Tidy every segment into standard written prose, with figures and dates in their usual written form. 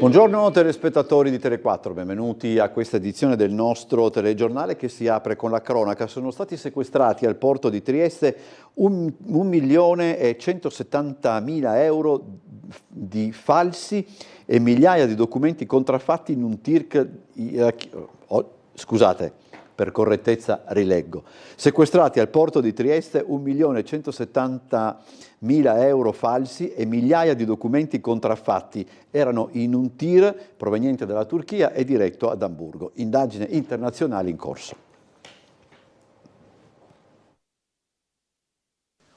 Buongiorno telespettatori di Tele4, benvenuti a questa edizione del nostro telegiornale che si apre con la cronaca. Sono stati sequestrati al porto di Trieste 1.170.000 euro di falsi e migliaia di documenti contraffatti in un TIR. Per correttezza rileggo. Sequestrati al porto di Trieste 1.170.000 euro falsi e migliaia di documenti contraffatti. Erano in un TIR proveniente dalla Turchia e diretto ad Amburgo. Indagine internazionale in corso.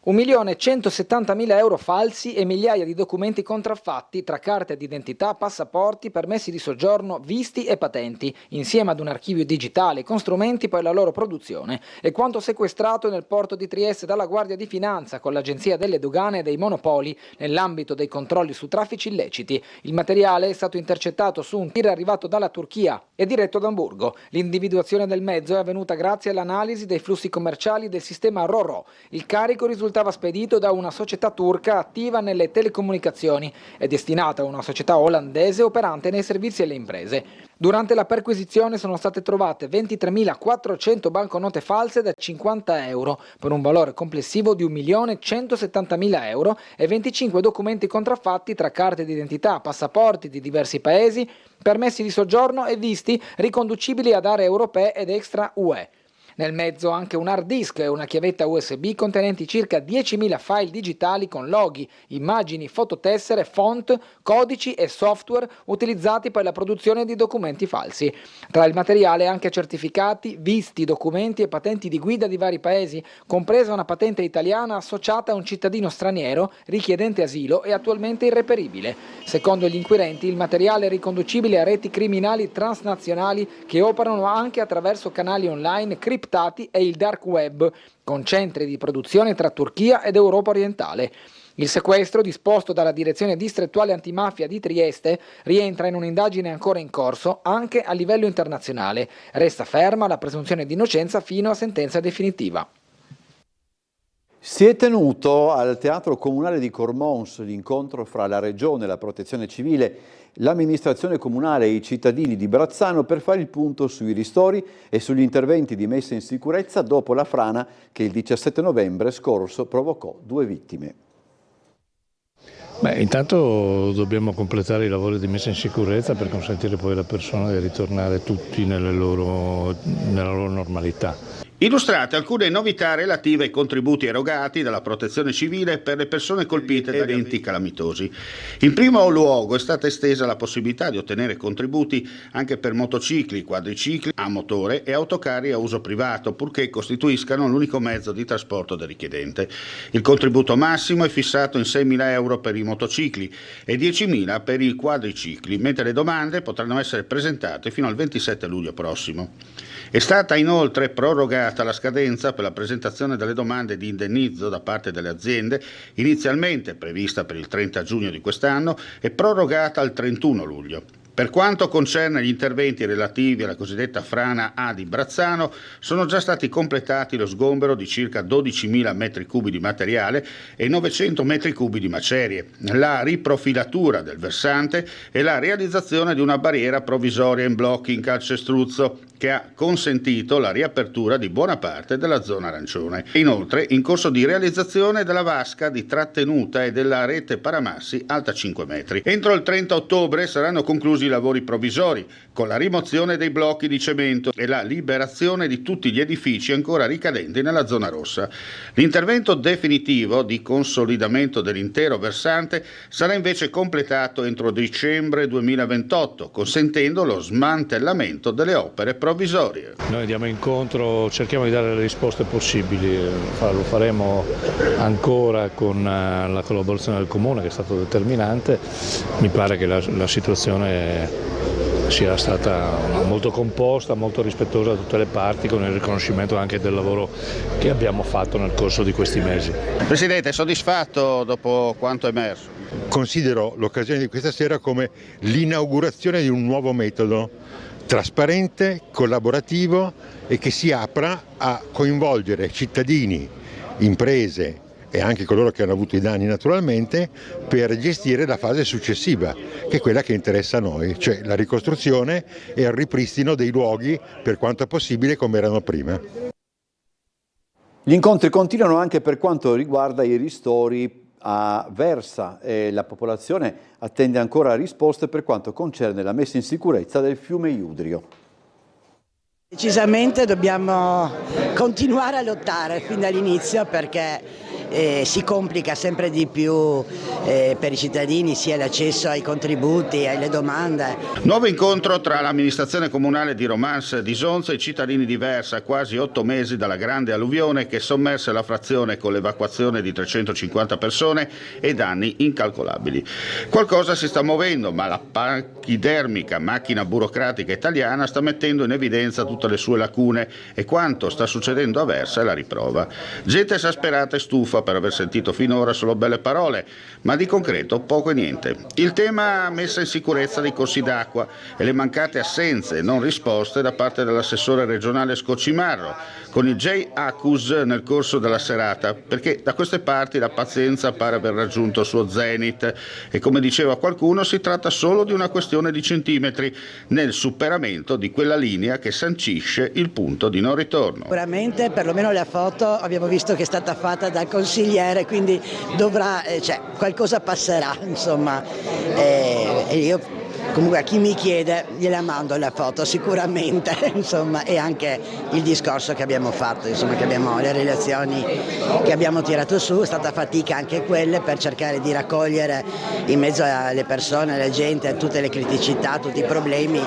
1.170.000 euro falsi e migliaia di documenti contraffatti tra carte d'identità, passaporti, permessi di soggiorno, visti e patenti, insieme ad un archivio digitale con strumenti per la loro produzione, è quanto sequestrato nel porto di Trieste dalla Guardia di Finanza con l'Agenzia delle Dogane e dei Monopoli nell'ambito dei controlli su traffici illeciti. Il materiale è stato intercettato su un TIR arrivato dalla Turchia e diretto ad Amburgo. L'individuazione del mezzo è avvenuta grazie all'analisi dei flussi commerciali del sistema RoRo. Il carico risultava spedito da una società turca attiva nelle telecomunicazioni e destinata a una società olandese operante nei servizi alle imprese. Durante la perquisizione sono state trovate 23.400 banconote false da 50 euro per un valore complessivo di 1.170.000 euro e 25 documenti contraffatti tra carte d'identità, passaporti di diversi paesi, permessi di soggiorno e visti riconducibili ad aree europee ed extra UE. Nel mezzo anche un hard disk e una chiavetta USB contenenti circa 10.000 file digitali con loghi, immagini, fototessere, font, codici e software utilizzati per la produzione di documenti falsi. Tra il materiale anche certificati, visti, documenti e patenti di guida di vari paesi, compresa una patente italiana associata a un cittadino straniero richiedente asilo e attualmente irreperibile. Secondo gli inquirenti, il materiale è riconducibile a reti criminali transnazionali che operano anche attraverso canali online criptati e il dark web, con centri di produzione tra Turchia ed Europa orientale. Il sequestro, disposto dalla Direzione Distrettuale Antimafia di Trieste, rientra in un'indagine ancora in corso anche a livello internazionale. Resta ferma la presunzione di innocenza fino a sentenza definitiva. Si è tenuto al Teatro Comunale di Cormons l'incontro fra la Regione, la Protezione Civile, l'amministrazione comunale e i cittadini di Brazzano per fare il punto sui ristori e sugli interventi di messa in sicurezza dopo la frana che il 17 novembre scorso provocò 2 vittime. Intanto dobbiamo completare i lavori di messa in sicurezza per consentire poi alle persone di ritornare tutti nella loro normalità. Illustrate alcune novità relative ai contributi erogati dalla Protezione Civile per le persone colpite da eventi calamitosi. In primo luogo è stata estesa la possibilità di ottenere contributi anche per motocicli, quadricicli a motore e autocarri a uso privato, purché costituiscano l'unico mezzo di trasporto del richiedente. Il contributo massimo è fissato in 6.000 euro per i motocicli e 10.000 per i quadricicli, mentre le domande potranno essere presentate fino al 27 luglio prossimo. È stata inoltre prorogata la scadenza per la presentazione delle domande di indennizzo da parte delle aziende, inizialmente prevista per il 30 giugno di quest'anno e prorogata al 31 luglio. Per quanto concerne gli interventi relativi alla cosiddetta frana A di Brazzano, sono già stati completati lo sgombero di circa 12.000 metri cubi di materiale e 900 metri cubi di macerie, la riprofilatura del versante e la realizzazione di una barriera provvisoria in blocchi in calcestruzzo che ha consentito la riapertura di buona parte della zona arancione. Inoltre, in corso di realizzazione della vasca di trattenuta e della rete paramassi alta 5 metri. Entro il 30 ottobre saranno conclusi i lavori provvisori, con la rimozione dei blocchi di cemento e la liberazione di tutti gli edifici ancora ricadenti nella zona rossa. L'intervento definitivo di consolidamento dell'intero versante sarà invece completato entro dicembre 2028, consentendo lo smantellamento delle opere provvisorie. Noi andiamo incontro, cerchiamo di dare le risposte possibili, lo faremo ancora con la collaborazione del Comune che è stato determinante. Mi pare che la situazione sia stata molto composta, molto rispettosa da tutte le parti, con il riconoscimento anche del lavoro che abbiamo fatto nel corso di questi mesi. Presidente, è soddisfatto dopo quanto emerso? Considero l'occasione di questa sera come l'inaugurazione di un nuovo metodo trasparente, collaborativo e che si apra a coinvolgere cittadini, imprese, e anche coloro che hanno avuto i danni naturalmente, per gestire la fase successiva, che è quella che interessa a noi, cioè la ricostruzione e il ripristino dei luoghi per quanto possibile come erano prima. Gli incontri continuano anche per quanto riguarda i ristori a Versa e la popolazione attende ancora risposte per quanto concerne la messa in sicurezza del fiume Iudrio. Decisamente dobbiamo continuare a lottare fin dall'inizio perché si complica sempre di più per i cittadini sia l'accesso ai contributi, alle domande. Nuovo incontro tra l'amministrazione comunale di Romans di Sonza e i cittadini di Versa, quasi 8 mesi dalla grande alluvione che sommerse la frazione con l'evacuazione di 350 persone e danni incalcolabili. Qualcosa si sta muovendo, ma la pachidermica macchina burocratica italiana sta mettendo in evidenza tutte le sue lacune e quanto sta succedendo a Versa è la riprova. Gente esasperata e stufa per aver sentito finora solo belle parole, ma di concreto poco e niente. Il tema messa in sicurezza dei corsi d'acqua e le mancate assenze e non risposte da parte dell'assessore regionale Scocimarro, con il J-Accus nel corso della serata, perché da queste parti la pazienza pare aver raggiunto il suo zenith e, come diceva qualcuno, si tratta solo di una questione di centimetri nel superamento di quella linea che sancisce il punto di non ritorno. Sicuramente, perlomeno la foto abbiamo visto che è stata fatta dal consigliere, quindi dovrà, qualcosa passerà, insomma, e io comunque a chi mi chiede gliela mando la foto sicuramente, insomma, e anche il discorso che abbiamo fatto, insomma, che abbiamo le relazioni che abbiamo tirato su, è stata fatica anche quelle per cercare di raccogliere in mezzo alle persone, alla gente, tutte le criticità, tutti i problemi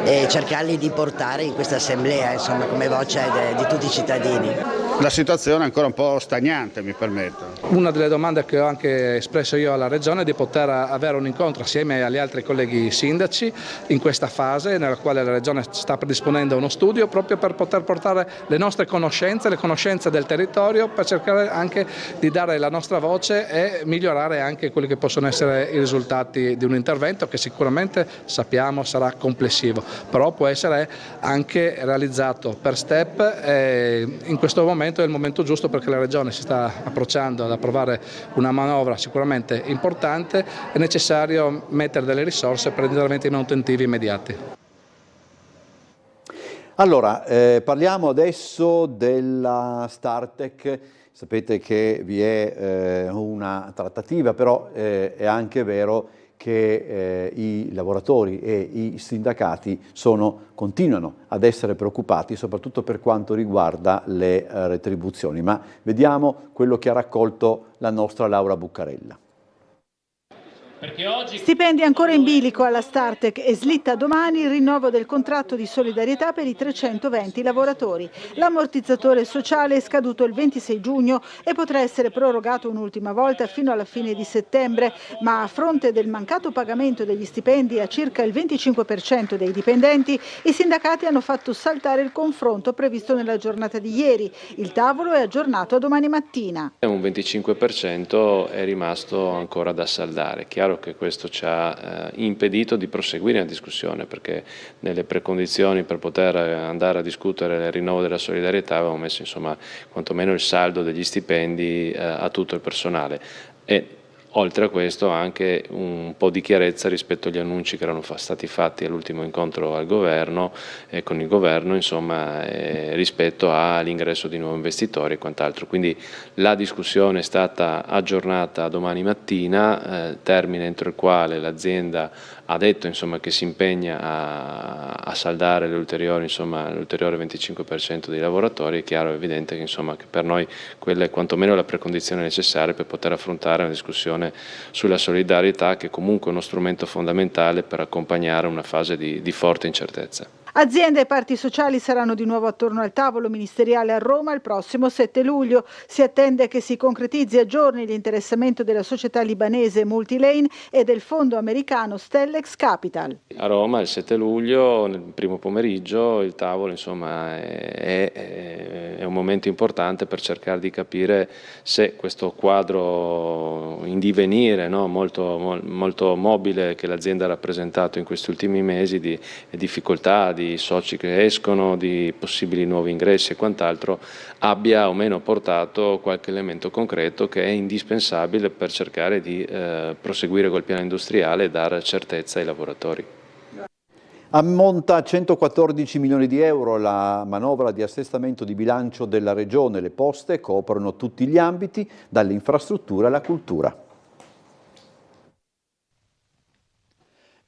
e cercarli di portare in questa assemblea, insomma, come voce di tutti i cittadini. La situazione è ancora un po' stagnante, mi permetto. Una delle domande che ho anche espresso io alla Regione è di poter avere un incontro assieme agli altri colleghi sindaci in questa fase nella quale la Regione sta predisponendo uno studio proprio per poter portare le nostre conoscenze, le conoscenze del territorio, per cercare anche di dare la nostra voce e migliorare anche quelli che possono essere i risultati di un intervento che sicuramente sappiamo sarà complessivo, però può essere anche realizzato per step e in questo momento è il momento giusto perché la Regione si sta approcciando ad approvare una manovra sicuramente importante, è necessario mettere delle risorse per interventi manutentivi immediati. Allora, parliamo adesso della Startec. Sapete che vi è una trattativa, però è anche vero che i lavoratori e i sindacati continuano ad essere preoccupati, soprattutto per quanto riguarda le retribuzioni. Ma vediamo quello che ha raccolto la nostra Laura Buccarella. Stipendi ancora in bilico alla Startec e slitta domani il rinnovo del contratto di solidarietà per i 320 lavoratori. L'ammortizzatore sociale è scaduto il 26 giugno e potrà essere prorogato un'ultima volta fino alla fine di settembre, ma a fronte del mancato pagamento degli stipendi a circa il 25% dei dipendenti, i sindacati hanno fatto saltare il confronto previsto nella giornata di ieri. Il tavolo è aggiornato a domani mattina. Un 25% è rimasto ancora da saldare. Chiaro che questo ci ha impedito di proseguire la discussione, perché nelle precondizioni per poter andare a discutere il rinnovo della solidarietà avevamo messo insomma quantomeno il saldo degli stipendi a tutto il personale e oltre a questo anche un po' di chiarezza rispetto agli annunci che erano stati fatti all'ultimo incontro al governo e con il governo, insomma, rispetto all'ingresso di nuovi investitori e quant'altro. Quindi la discussione è stata aggiornata domani mattina, termine entro il quale l'azienda ha detto insomma, che si impegna a saldare l'ulteriore 25% dei lavoratori. È chiaro e evidente che, insomma, che per noi quella è quantomeno la precondizione necessaria per poter affrontare una discussione sulla solidarietà, che comunque è uno strumento fondamentale per accompagnare una fase di forte incertezza. Aziende e parti sociali saranno di nuovo attorno al tavolo ministeriale a Roma il prossimo 7 luglio. Si attende che si concretizzi a giorni l'interessamento della società libanese Multilane e del fondo americano Stellex Capital. A Roma il 7 luglio, nel primo pomeriggio, il tavolo insomma, è un momento importante per cercare di capire se questo quadro in divenire, no, molto mobile che l'azienda ha rappresentato in questi ultimi mesi di difficoltà, di di soci che escono, di possibili nuovi ingressi e quant'altro, abbia o meno portato qualche elemento concreto che è indispensabile per cercare di proseguire col piano industriale e dare certezza ai lavoratori. Ammonta a 114 milioni di euro la manovra di assestamento di bilancio della Regione. Le poste coprono tutti gli ambiti, dalle infrastrutture alla cultura.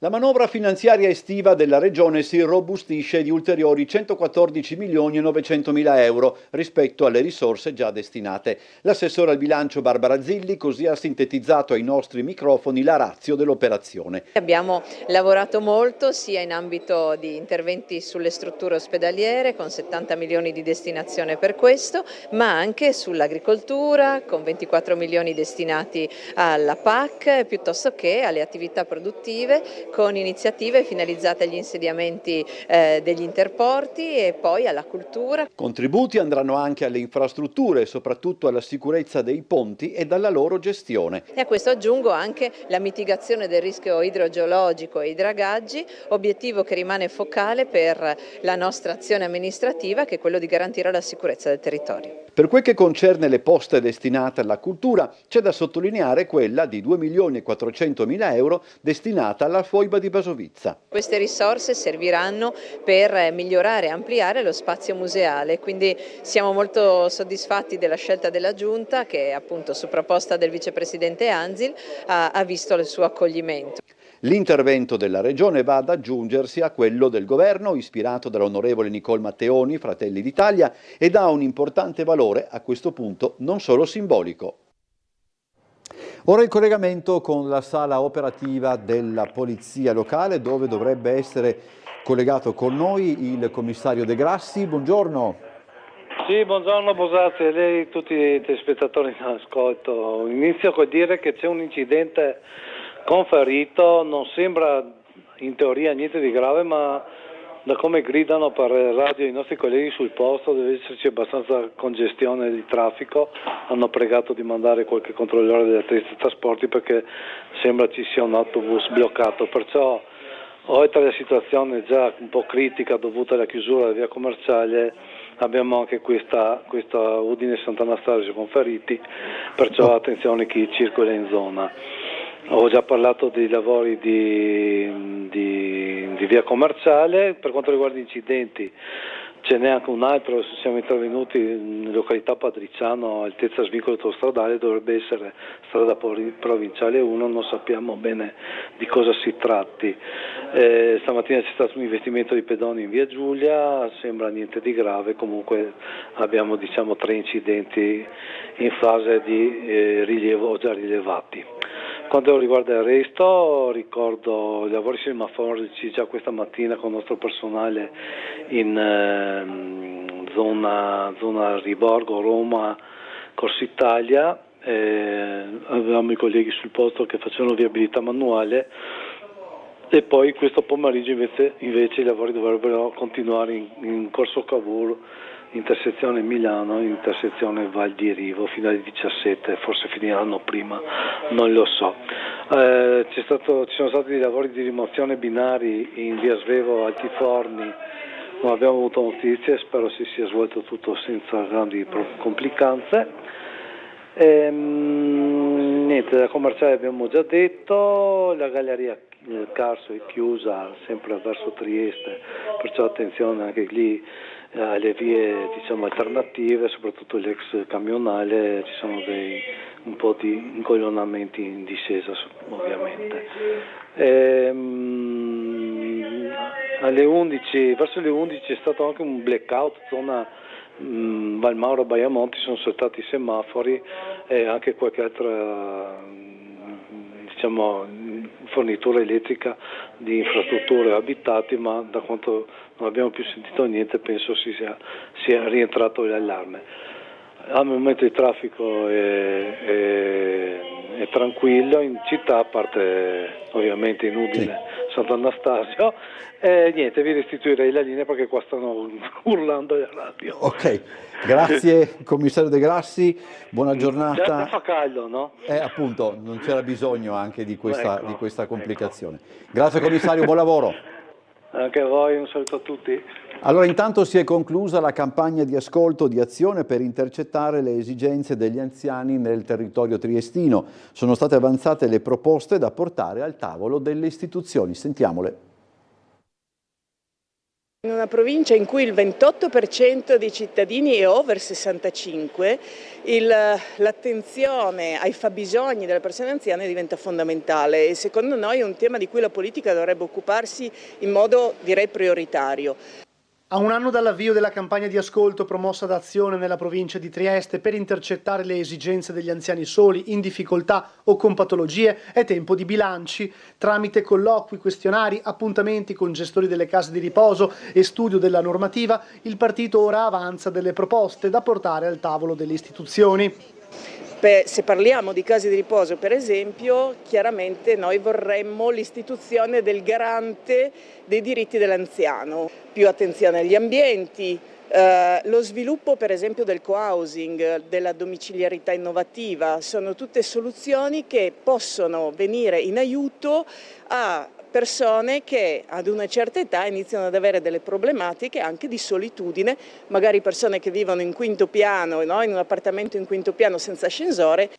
La manovra finanziaria estiva della Regione si robustisce di ulteriori 114 milioni e 900 mila euro rispetto alle risorse già destinate. L'assessore al bilancio Barbara Zilli così ha sintetizzato ai nostri microfoni la ratio dell'operazione. Abbiamo lavorato molto sia in ambito di interventi sulle strutture ospedaliere con 70 milioni di destinazione per questo, ma anche sull'agricoltura con 24 milioni destinati alla PAC piuttosto che alle attività produttive, con iniziative finalizzate agli insediamenti degli interporti e poi alla cultura. Contributi andranno anche alle infrastrutture e soprattutto alla sicurezza dei ponti e alla loro gestione. E a questo aggiungo anche la mitigazione del rischio idrogeologico e i dragaggi, obiettivo che rimane focale per la nostra azione amministrativa, che è quello di garantire la sicurezza del territorio. Per quel che concerne le poste destinate alla cultura, c'è da sottolineare quella di 2 milioni e 400 mila euro destinata alla foiba di Basovizza. Queste risorse serviranno per migliorare e ampliare lo spazio museale, quindi siamo molto soddisfatti della scelta della Giunta che appunto su proposta del vicepresidente Anzil ha visto il suo accoglimento. L'intervento della Regione va ad aggiungersi a quello del Governo, ispirato dall'onorevole Nicole Matteoni, Fratelli d'Italia, ed ha un importante valore, a questo punto, non solo simbolico. Ora il collegamento con la sala operativa della Polizia Locale, dove dovrebbe essere collegato con noi il commissario De Grassi. Buongiorno. Sì, buongiorno Bosazzi e lei e tutti i telespettatori in ascolto. Inizio col dire che c'è un incidente con ferito, non sembra in teoria niente di grave, ma da come gridano per radio i nostri colleghi sul posto deve esserci abbastanza congestione di traffico. Hanno pregato di mandare qualche controllore della trasporti perché sembra ci sia un autobus bloccato, perciò oltre alla situazione già un po' critica dovuta alla chiusura della via commerciale abbiamo anche questa Udine Sant'Anastasio con feriti, perciò attenzione chi circola in zona. Ho già parlato dei lavori di via commerciale. Per quanto riguarda gli incidenti ce n'è anche un altro, siamo intervenuti in località Padriciano, altezza svincolo autostradale, dovrebbe essere strada provinciale 1, non sappiamo bene di cosa si tratti. Stamattina c'è stato un investimento di pedoni in via Giulia, sembra niente di grave, comunque abbiamo 3 incidenti in fase di rilievo o già rilevati. Quanto riguarda il resto, ricordo i lavori semaforici già questa mattina con il nostro personale in zona Riborgo, Roma, Corso Italia. Avevamo i colleghi sul posto che facevano viabilità manuale e poi questo pomeriggio invece i lavori dovrebbero continuare in Corso Cavour, intersezione Milano, intersezione Val di Rivo fino alle 17, forse finiranno prima, non lo so. Ci sono stati dei lavori di rimozione binari in via Svevo Altiforni, non abbiamo avuto notizie, spero si sia svolto tutto senza grandi complicanze. Niente, la commerciale abbiamo già detto, la galleria Carso è chiusa sempre verso Trieste, perciò attenzione anche lì alle vie alternative, soprattutto l'ex camionale, ci sono un po' di incolonnamenti in discesa ovviamente. Verso le 11 è stato anche un blackout, zona Valmauro Baiamonti, sono saltati i semafori e anche qualche altra fornitura elettrica di infrastrutture abitati, ma da quanto non abbiamo più sentito niente penso sia rientrato l'allarme. Al momento il traffico è tranquillo in città, a parte ovviamente in Udine, Sant'Anastasio, e niente, vi restituirei la linea perché qua stanno urlando alla radio. Ok, grazie commissario De Grassi, buona giornata. Già fa caldo, no? Appunto, non c'era bisogno anche di questa complicazione. Grazie commissario, buon lavoro. Anche a voi, un saluto a tutti. Allora, intanto si è conclusa la campagna di ascolto di Azione per intercettare le esigenze degli anziani nel territorio triestino. Sono state avanzate le proposte da portare al tavolo delle istituzioni. Sentiamole. In una provincia in cui il 28% dei cittadini è over 65, l'attenzione ai fabbisogni delle persone anziane diventa fondamentale e secondo noi è un tema di cui la politica dovrebbe occuparsi in modo, direi, prioritario. A un anno dall'avvio della campagna di ascolto promossa da Azione nella provincia di Trieste per intercettare le esigenze degli anziani soli, in difficoltà o con patologie, è tempo di bilanci. Tramite colloqui, questionari, appuntamenti con gestori delle case di riposo e studio della normativa, il partito ora avanza delle proposte da portare al tavolo delle istituzioni. Se parliamo di case di riposo, per esempio, chiaramente noi vorremmo l'istituzione del garante dei diritti dell'anziano, più attenzione agli ambienti, lo sviluppo per esempio del co-housing, della domiciliarità innovativa, sono tutte soluzioni che possono venire in aiuto a persone che ad una certa età iniziano ad avere delle problematiche anche di solitudine, magari persone che vivono in quinto piano, no? In un appartamento in quinto piano senza ascensore.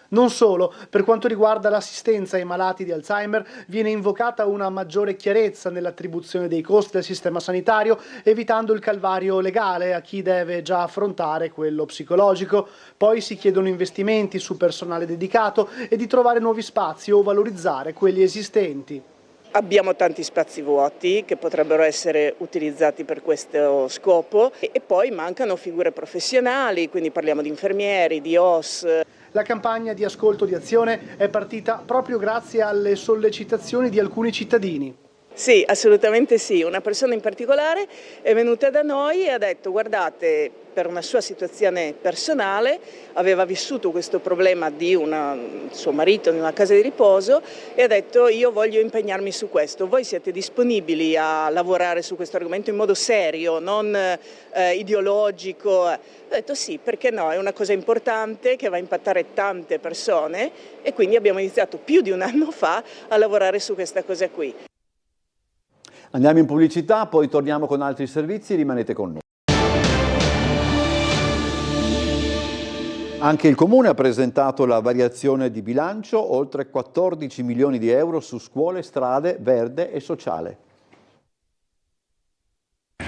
Non solo, per quanto riguarda l'assistenza ai malati di Alzheimer viene invocata una maggiore chiarezza nell'attribuzione dei costi del sistema sanitario, evitando il calvario legale a chi deve già affrontare quello psicologico. Poi si chiedono investimenti su personale dedicato e di trovare nuovi spazi o valorizzare quelli esistenti. Abbiamo tanti spazi vuoti che potrebbero essere utilizzati per questo scopo e poi mancano figure professionali, quindi parliamo di infermieri, di OS. La campagna di ascolto di Azione è partita proprio grazie alle sollecitazioni di alcuni cittadini. Sì, assolutamente sì. Una persona in particolare è venuta da noi e ha detto: guardate, per una sua situazione personale aveva vissuto questo problema di suo marito in una casa di riposo e ha detto: io voglio impegnarmi su questo, voi siete disponibili a lavorare su questo argomento in modo serio, non ideologico? Ho detto sì, perché no, è una cosa importante che va a impattare tante persone e quindi abbiamo iniziato più di un anno fa a lavorare su questa cosa qui. Andiamo in pubblicità, poi torniamo con altri servizi, rimanete con noi. Anche il Comune ha presentato la variazione di bilancio, oltre 14 milioni di euro su scuole, strade, verde e sociale.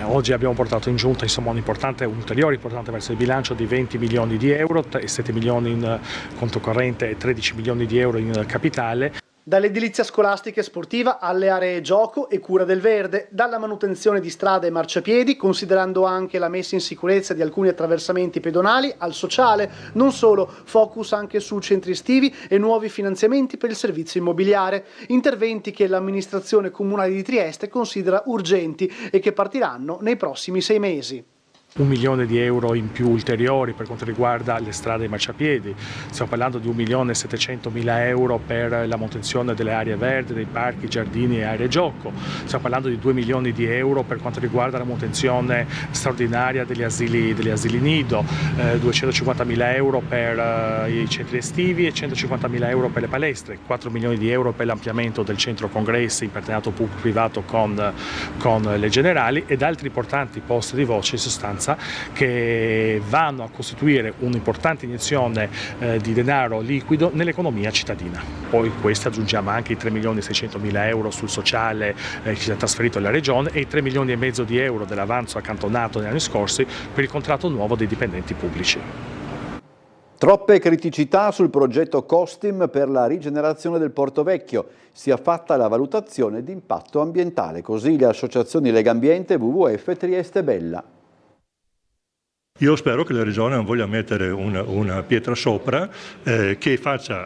Oggi abbiamo portato in giunta un ulteriore importante verso il bilancio di 20 milioni di euro, 7 milioni in conto corrente e 13 milioni di euro in capitale. Dall'edilizia scolastica e sportiva alle aree gioco e cura del verde, dalla manutenzione di strade e marciapiedi, considerando anche la messa in sicurezza di alcuni attraversamenti pedonali, al sociale. Non solo, focus anche su centri estivi e nuovi finanziamenti per il servizio immobiliare, interventi che l'amministrazione comunale di Trieste considera urgenti e che partiranno nei prossimi 6 mesi. 1 milione di euro in più ulteriori per quanto riguarda le strade e i marciapiedi, stiamo parlando di 1.700.000 euro per la manutenzione delle aree verdi, dei parchi, giardini e aree gioco, stiamo parlando di 2 milioni di euro per quanto riguarda la manutenzione straordinaria degli asili nido, 250.000 euro per i centri estivi e 150.000 euro per le palestre, 4 milioni di euro per l'ampliamento del centro congressi in partenariato pubblico-privato con le generali ed altri importanti posti di voce in sostanza che vanno a costituire un'importante iniezione di denaro liquido nell'economia cittadina. Poi questi aggiungiamo anche i 3.600.000 euro sul sociale che ci è trasferito alla Regione e i 3 milioni e mezzo di euro dell'avanzo accantonato negli anni scorsi per il contratto nuovo dei dipendenti pubblici. Troppe criticità sul progetto Costim per la rigenerazione del Porto Vecchio. Sia fatta la valutazione di impatto ambientale. Così le associazioni Legambiente, WWF, Trieste Bella. Io spero che la Regione non voglia mettere una pietra sopra che faccia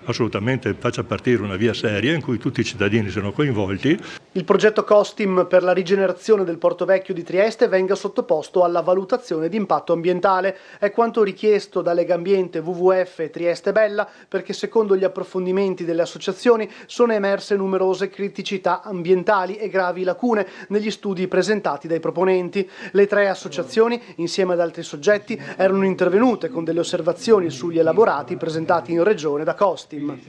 partire una via seria in cui tutti i cittadini siano coinvolti. Il progetto Costim per la rigenerazione del Porto Vecchio di Trieste venga sottoposto alla valutazione di impatto ambientale. È quanto richiesto da Legambiente, WWF e Trieste Bella, perché secondo gli approfondimenti delle associazioni sono emerse numerose criticità ambientali e gravi lacune negli studi presentati dai proponenti. Le 3 associazioni, insieme ad altri soggetti, soggetti erano intervenute con delle osservazioni sugli elaborati presentati in regione da Costim.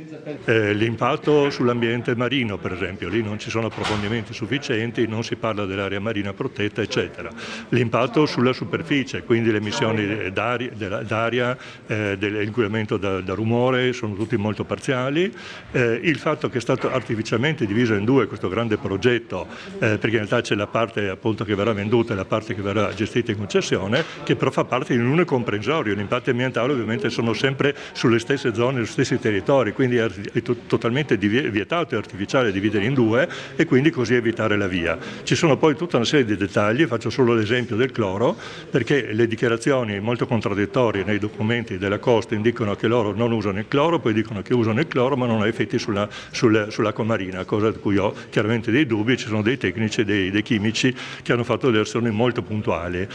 L'impatto sull'ambiente marino, per esempio, lì non ci sono approfondimenti sufficienti, non si parla dell'area marina protetta, eccetera. L'impatto sulla superficie, quindi le emissioni d'aria, dell'inquinamento da rumore, sono tutti molto parziali. Il fatto che è stato artificialmente diviso in due questo grande progetto, perché in realtà c'è la parte appunto che verrà venduta e la parte che verrà gestita in concessione, che però fa parte di un unico comprensorio. L'impatto ambientale ovviamente sono sempre sulle stesse zone, sugli stessi territori, quindi è totalmente vietato e artificiale dividere in due e quindi così evitare la via. Ci sono poi tutta una serie di dettagli, faccio solo l'esempio del cloro, perché le dichiarazioni molto contraddittorie nei documenti della Costa indicano che loro non usano il cloro, poi dicono che usano il cloro ma non ha effetti sull'acqua marina, cosa di cui ho chiaramente dei dubbi. Ci sono dei tecnici e dei chimici che hanno fatto delle azioni molto puntuali.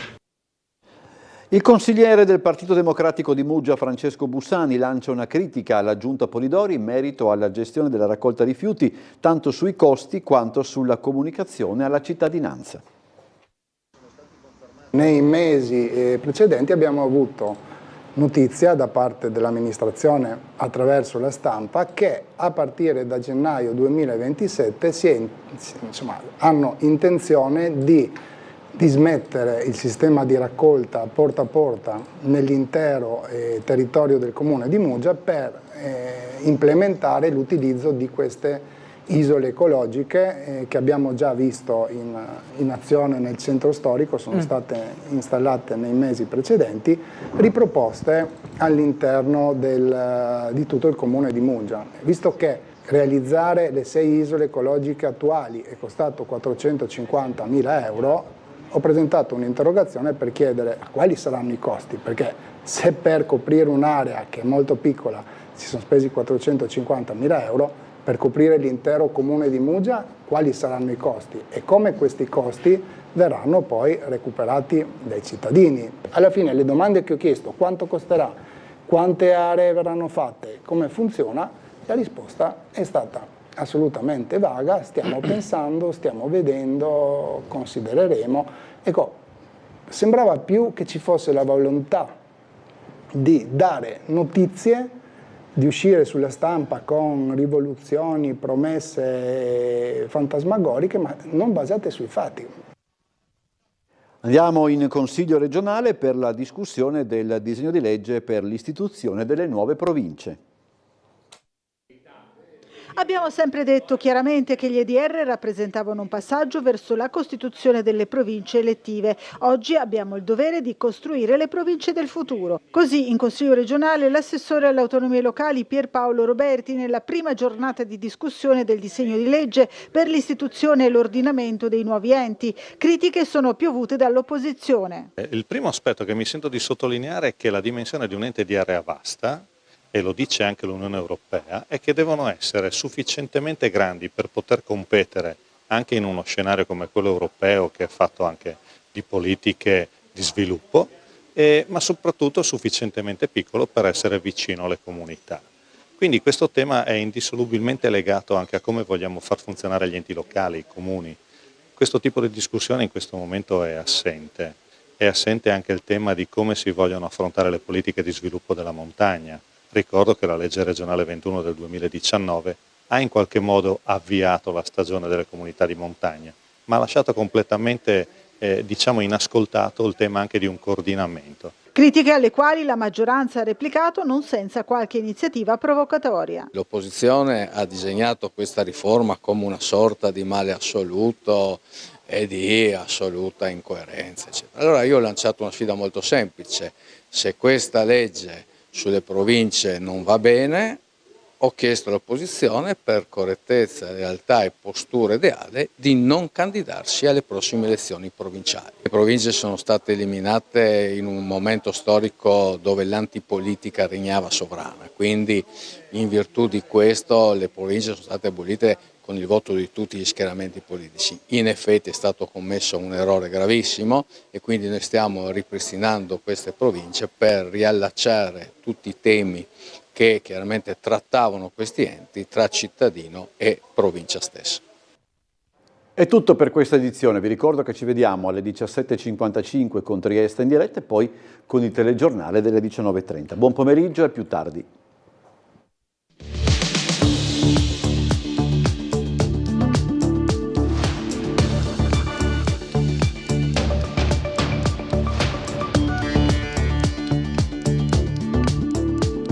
Il consigliere del Partito Democratico di Muggia, Francesco Bussani, lancia una critica alla Giunta Polidori in merito alla gestione della raccolta rifiuti, tanto sui costi quanto sulla comunicazione alla cittadinanza. Nei mesi precedenti abbiamo avuto notizia da parte dell'amministrazione attraverso la stampa che a partire da gennaio 2027 hanno intenzione di dismettere il sistema di raccolta porta a porta nell'intero territorio del comune di Muggia per implementare l'utilizzo di queste isole ecologiche che abbiamo già visto in azione nel centro storico, sono state installate nei mesi precedenti, riproposte all'interno di tutto il comune di Muggia. Visto che realizzare le 6 isole ecologiche attuali è costato 450.000 euro, ho presentato un'interrogazione per chiedere quali saranno i costi, perché se per coprire un'area che è molto piccola si sono spesi 450.000 euro, per coprire l'intero comune di Muggia quali saranno i costi e come questi costi verranno poi recuperati dai cittadini. Alla fine le domande che ho chiesto, quanto costerà, quante aree verranno fatte, come funziona, la risposta è stata assolutamente vaga, stiamo pensando, stiamo vedendo, considereremo. Ecco, sembrava più che ci fosse la volontà di dare notizie, di uscire sulla stampa con rivoluzioni, promesse fantasmagoriche, ma non basate sui fatti. Andiamo in Consiglio regionale per la discussione del disegno di legge per l'istituzione delle nuove province. Abbiamo sempre detto chiaramente che gli EDR rappresentavano un passaggio verso la costituzione delle province elettive. Oggi abbiamo il dovere di costruire le province del futuro. Così in Consiglio regionale l'assessore alle autonomie locali Pierpaolo Roberti, nella prima giornata di discussione del disegno di legge per l'istituzione e l'ordinamento dei nuovi enti. Critiche sono piovute dall'opposizione. Il primo aspetto che mi sento di sottolineare è che la dimensione di un ente di area vasta, e lo dice anche l'Unione Europea, è che devono essere sufficientemente grandi per poter competere anche in uno scenario come quello europeo, che è fatto anche di politiche di sviluppo, ma soprattutto sufficientemente piccolo per essere vicino alle comunità. Quindi questo tema è indissolubilmente legato anche a come vogliamo far funzionare gli enti locali, i comuni. Questo tipo di discussione in questo momento è assente. È assente anche il tema di come si vogliono affrontare le politiche di sviluppo della montagna. Ricordo che la legge regionale 21 del 2019 ha in qualche modo avviato la stagione delle comunità di montagna, ma ha lasciato completamente inascoltato il tema anche di un coordinamento. Critiche alle quali la maggioranza ha replicato non senza qualche iniziativa provocatoria. L'opposizione ha disegnato questa riforma come una sorta di male assoluto e di assoluta incoerenza, eccetera. Allora io ho lanciato una sfida molto semplice: se questa legge sulle province non va bene, ho chiesto all'opposizione, per correttezza, realtà e postura ideale, di non candidarsi alle prossime elezioni provinciali. Le province sono state eliminate in un momento storico dove l'antipolitica regnava sovrana, quindi in virtù di questo le province sono state abolite con il voto di tutti gli schieramenti politici. In effetti è stato commesso un errore gravissimo e quindi noi stiamo ripristinando queste province per riallacciare tutti i temi che chiaramente trattavano questi enti tra cittadino e provincia stessa. È tutto per questa edizione, vi ricordo che ci vediamo alle 17.55 con Trieste in diretta e poi con il telegiornale delle 19.30. Buon pomeriggio e a più tardi.